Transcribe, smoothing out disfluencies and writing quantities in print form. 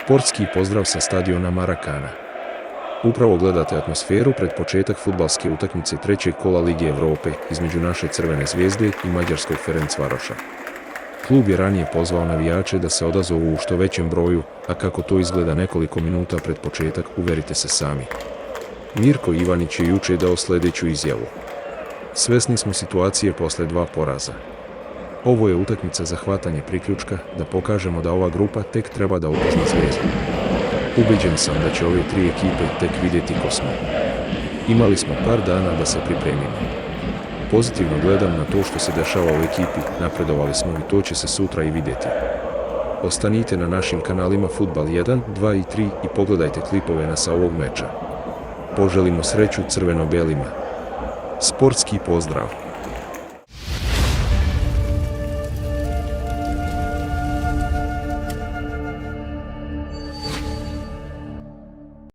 Sportski pozdrav sa stadiona Marakana. Upravo gledate atmosferu pred početak fudbalske utakmice trećeg kola Lige Europe između naše Crvene zvijezde i mađarskog Ferencvaroša. Klub je ranije pozvao navijače da se odazovu u što većem broju, a kako to izgleda nekoliko minuta pred početak, uverite se sami. Mirko Ivanić je jučer dao sljedeću izjavu. Svesni smo situacije posle 2 poraza. Ovo je utakmica za hvatanje priključka, da pokažemo da ova grupa tek treba da upozna Zvijezdu. Ubeđen sam da će ove 3 ekipe tek vidjeti ko smo. Imali smo par dana da se pripremimo. Pozitivno gledam na to što se dešava u ekipi, napredovali smo i to će se sutra i vidjeti. Ostanite na našim kanalima Fudbal 1, 2 i 3 i pogledajte klipove sa ovog meča. Poželimo sreću crveno-belima. Sportski pozdrav!